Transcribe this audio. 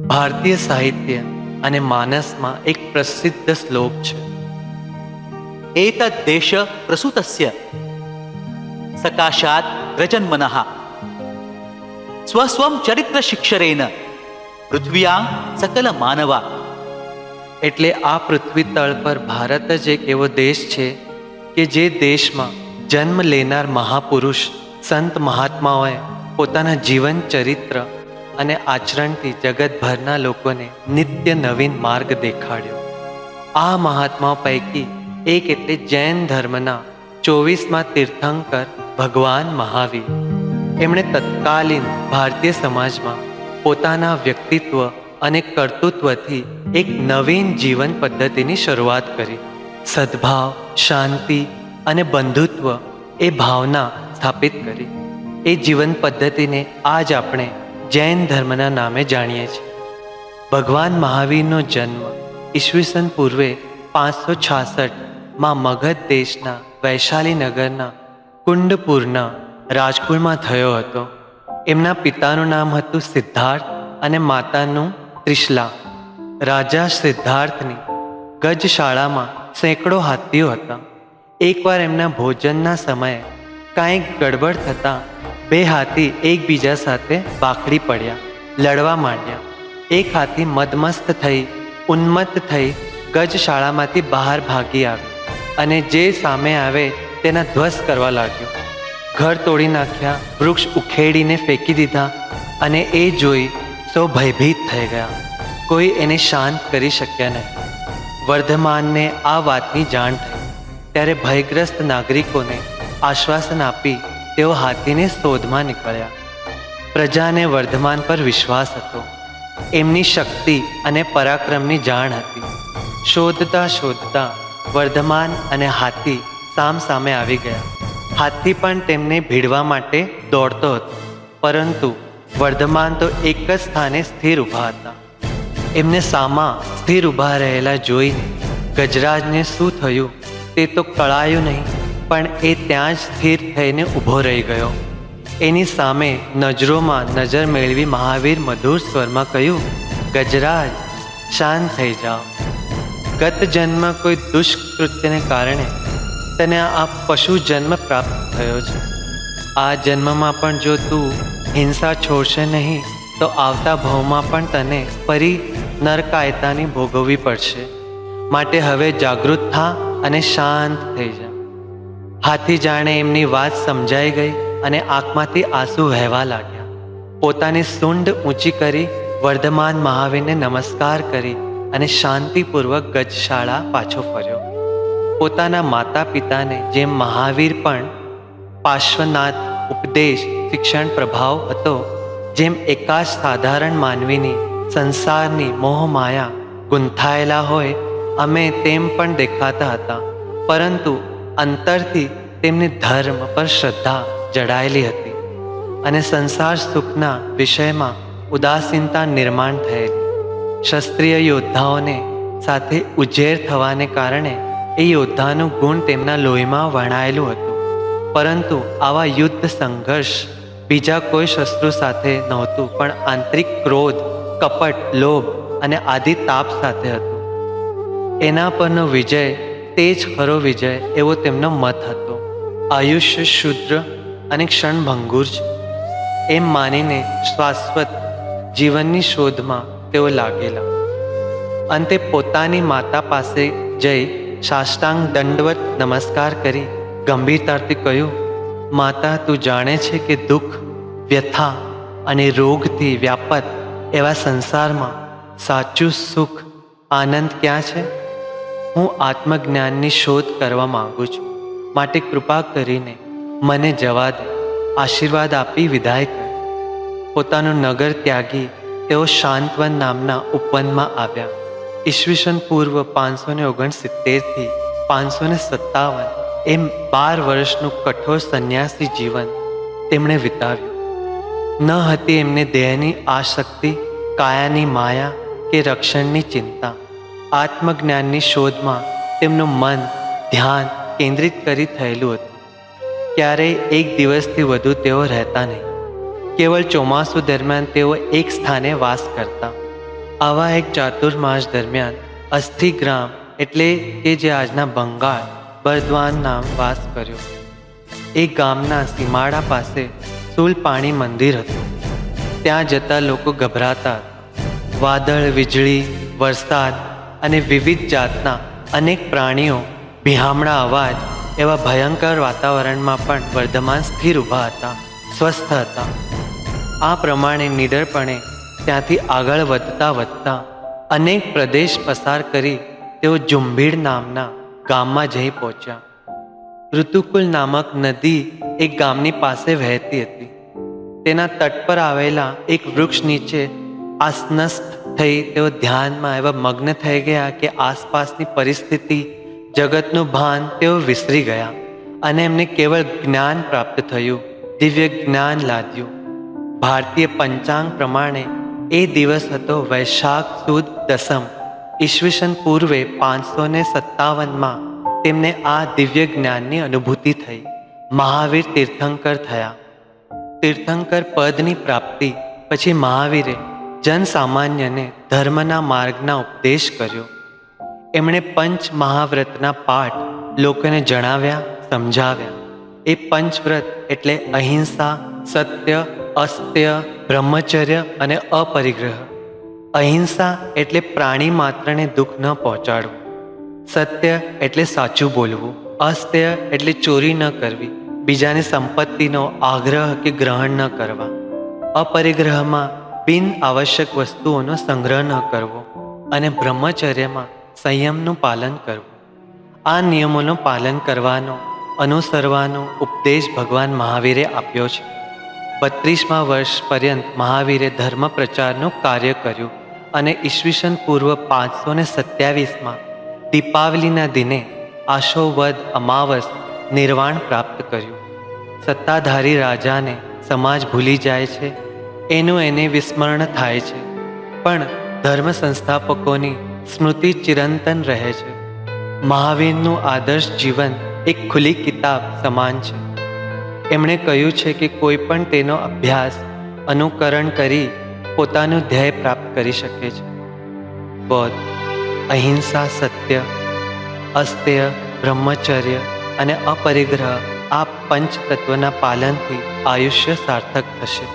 ભારતીય સાહિત્ય અને માનસમાં એક પ્રસિદ્ધ શ્લોક છે. एतद् देश प्रसूतस्य सकाशात् रजन्मनः स्वस्वं चरित्र शिक्षरेण पृथ्व्यां सकल मानवा. એટલે આ પૃથ્વી તળ પર ભારત જ એક એવો દેશ છે કે જે દેશમાં જન્મ લેનાર મહાપુરુષ સંત મહાત્માઓએ પોતાના જીવન ચરિત્ર અને આચરણથી જગતભરના લોકોને નિત્ય નવીન માર્ગ દેખાડ્યો. આ મહાત્માઓ પૈકી એક એટલે જૈન ધર્મના 24મા તીર્થંકર ભગવાન મહાવીર. એમણે તત્કાલીન ભારતીય સમાજમાં પોતાના વ્યક્તિત્વ અને કર્તૃત્વથી એક નવીન જીવન પદ્ધતિની શરૂઆત કરી. સદ્ભાવ, શાંતિ અને બંધુત્વ એ ભાવના સ્થાપિત કરી. એ જીવન પદ્ધતિને આજ આપણે જૈન ધર્મના નામે જાણીએ છીએ. ભગવાન મહાવીરનો જન્મ ઈસવીસન પૂર્વે 566માં મગધ દેશના વૈશાલી નગરના કુંડપુરના રાજકુળમાં થયો હતો. એમના પિતાનું નામ હતું સિદ્ધાર્થ અને માતાનું ત્રિશલા. રાજા સિદ્ધાર્થની ગજશાળામાં સેંકડો હાથીઓ હતા. એકવાર એમના ભોજનના સમયે કાંઈક ગડબડ થતાં 2 હાથી એકબીજા સાથે બાખડી પડ્યા, લડવા માંડ્યા. એક હાથી મદમસ્ત થઈ, ઉન્મત્ત થઈ ગજશાળામાંથી બહાર ભાગી આવ્યો અને જે સામે આવે તેના ધ્વસ્ત કરવા લાગ્યો. ઘર તોડી નાખ્યા, વૃક્ષ ઉખેડીને ફેંકી દીધા અને એ જોઈ સૌ ભયભીત થઈ ગયા. કોઈ એને શાંત કરી શક્યા નહીં. વર્ધમાનને આ વાતની જાણ થઈ ત્યારે ભયગ્રસ્ત નાગરિકોને આશ્વાસન આપી તેઓ હાથીને શોધમાં નીકળ્યા. પ્રજાને વર્ધમાન પર વિશ્વાસ હતો. એમની શક્તિ અને પરાક્રમની જાણ હતી. શોધતા શોધતા વર્ધમાન અને હાથી સામસામે આવી ગયા. હાથી પણ તેમને ભીડવા માટે દોડતો હતો, પરંતુ વર્ધમાન તો એક જ સ્થાને સ્થિર ઊભા હતા. એમને સામા સ્થિર ઊભા રહેલા જોઈને ગજરાજને શું થયું તે તો કળાયું નહીં, પણ એ ત્યાં જ સ્થિર થઈને ઊભો રહી ગયો. એની સામે નજરોમાં નજર મેળવી મહાવીર મધુર સ્વરમાં કહ્યું, ગજરાજ, શાંત થઈ જાઓ. ગત જન્મ કોઈ દુષ્કૃત્યને કારણે તને આ પશુ જન્મ પ્રાપ્ત થયો છે. આ જન્મમાં પણ જો તું હિંસા છોડશે નહીં તો આવતા ભાવમાં પણ તને ફરી નરકાયતાની ભોગવવી પડશે. માટે હવે જાગૃત થા અને શાંત થઈ જા. હાથી જાણે એમની વાત સમજાઈ ગઈ અને આંખમાંથી આંસુ વહેવા લાગ્યા. પોતાની સૂંઢ ઊંચી કરી વર્ધમાન મહાવીરને નમસ્કાર કરી અને શાંતિપૂર્વક ગજશાળા પાછો ફર્યો. પોતાના માતા પિતાને જેમ મહાવીર પણ પાર્શ્વનાથ ઉપદેશ શિક્ષણ પ્રભાવ હતો, જેમ એકાશ સાધારણ માનવીની સંસારની મોહમાયા ગૂંથાયેલા હોય અમે તેમ પણ દેખાતા હતા, પરંતુ અંતરથી તેમની ધર્મ પર શ્રદ્ધા જડાયેલી હતી અને સંસાર સુખના વિષયમાં ઉદાસીનતા નિર્માણ થયેલી. ક્ષત્રિય યોદ્ધાઓને સાથે ઉજેર થવાને કારણે એ યોદ્ધાનું ગુણ તેમના લોહીમાં વણાયેલું હતું, પરંતુ આવા યુદ્ધ સંઘર્ષ બીજા કોઈ શસ્ત્રો સાથે નહોતું, પણ આંતરિક ક્રોધ, કપટ, લોભ અને આદિ તાપ સાથે હતું. એના પરનો વિજય તે જ ખરો વિજય એવો તેમનો મત હતો. આયુષ્ય શુદ્ર અને ક્ષણભંગુર છે એમ માનીને શાશ્વત જીવનની શોધમાં તેઓ લાગેલા. અંતે પોતાની માતા પાસે જઈ સાષ્ટાંગ દંડવત નમસ્કાર કરી ગંભીરતાથી કહ્યું, માતા, તું જાણે છે કે દુઃખ, વ્યથા અને રોગથી વ્યાપત એવા સંસારમાં સાચું સુખ, આનંદ ક્યાં છે? હું આત્મજ્ઞાનની શોધ કરવા માંગુ છું, માટે કૃપા કરીને મને જવા દે. આશીર્વાદ આપી વિદાય કર. પોતાનું નગર ત્યાગી તેઓ શાંતવન નામના ઉપવનમાં આવ્યા. ઈસવીસન પૂર્વ 569થી 557 એમ 12 વર્ષનું કઠોર સંન્યાસી જીવન તેમણે વિતાવ્યું. ન હતી એમને દેહની આસક્તિ, કાયાની માયા કે રક્ષણની ચિંતા. આત્મજ્ઞાનની શોધમાં તેમનું મન ધ્યાન કેન્દ્રિત કરી થયેલું હતું. ક્યારેય એક દિવસથી વધુ તેઓ રહેતા નહીં. કેવળ ચોમાસું દરમિયાન તેઓ એક સ્થાને વાસ કરતા. આવા એક ચાતુર્માસ દરમિયાન અસ્થિગ્રામ એટલે કે જે આજના બંગાળ બર્દવાન નામ વાસ કર્યો. એ ગામના સીમાડા પાસે શૂલપાણી મંદિર હતું. ત્યાં જતા લોકો ગભરાતા હતા. વાદળ, વીજળી, વરસાદ અને વિવિધ જાતના અનેક પ્રાણીઓ બિહામણા અવાજ એવા ભયંકર વાતાવરણમાં પણ વર્ધમાન સ્થિર ઊભા હતા, સ્વસ્થ હતા. આ પ્રમાણે નિડરપણે ત્યાંથી આગળ વધતા અનેક પ્રદેશ પસાર કરી તેઓ ઝુંભીડ નામના ગામમાં જઈ પહોંચ્યા. ઋતુકુલ નામક નદી એક ગામની પાસે વહેતી હતી. તેના તટ પર આવેલા એક વૃક્ષ નીચે આસનસ્થ થઈ તેઓ ધ્યાનમાં એવા મગ્ન થઈ ગયા કે આસપાસની પરિસ્થિતિ, જગતનું ભાન તેઓ વિસરી ગયા અને એમને કેવળ જ્ઞાન પ્રાપ્ત થયું, દિવ્ય જ્ઞાન લાદ્યું. ભારતીય પંચાંગ પ્રમાણે એ દિવસ હતો વૈશાખ સુદ દસમ. ઈસવીસન પૂર્વે 557માં તેમને આ દિવ્ય જ્ઞાનની અનુભૂતિ થઈ. મહાવીર તીર્થંકર થયા. તીર્થંકર પદની પ્રાપ્તિ પછી મહાવીરે જનસામાન્યને ધર્મના માર્ગના ઉપદેશ કર્યો. એમણે પંચ મહાવ્રતના પાઠ લોકોને જણાવ્યા, સમજાવ્યા. એ પંચવ્રત એટલે અહિંસા, સત્ય, અસ્ત્ય, બ્રહ્મચર્ય અને અપરિગ્રહ. અહિંસા એટલે પ્રાણી માત્રને દુઃખ ન પહોંચાડવું. સત્ય એટલે સાચું બોલવું. અસ્ત્ય એટલે ચોરી ન કરવી, બીજાની સંપત્તિનો આગ્રહ કે ગ્રહણ ન કરવા. અપરિગ્રહમાં બિન આવશ્યક વસ્તુઓનો સંગ્રહ ન કરવો અને બ્રહ્મચર્યમાં સંયમનું પાલન કરવું. આ નિયમોનું પાલન કરવાનો, અનુસરવાનો ઉપદેશ ભગવાન મહાવીરે આપ્યો છે. 32મા વર્ષ પર્યંત મહાવીરે ધર્મ પ્રચારનું કાર્ય કર્યું અને ઈસવીસન પૂર્વ 527માં દીપાવલીના દિને આશોવદ અમાવસ નિર્વાણ પ્રાપ્ત કર્યું. સત્તાધારી રાજાને સમાજ ભૂલી જાય છે, એનું એને વિસ્મરણ થાય છે, પણ ધર્મ સંસ્થાપકોની સ્મૃતિ ચિરંતન રહે છે. મહાવીરનું આદર્શ જીવન એક ખુલ્લી કિતાબ સમાન છે. એમણે કહ્યું છે કે કોઈ પણ તેનો અભ્યાસ, અનુકરણ કરી પોતાનું ધ્યેય પ્રાપ્ત કરી શકે છે. બૌદ્ધ અહિંસા, સત્ય, અસ્ત્ય, બ્રહ્મચર્ય અને અપરિગ્રહ આ પંચ તત્વના પાલનથી આયુષ્ય સાર્થક થશે.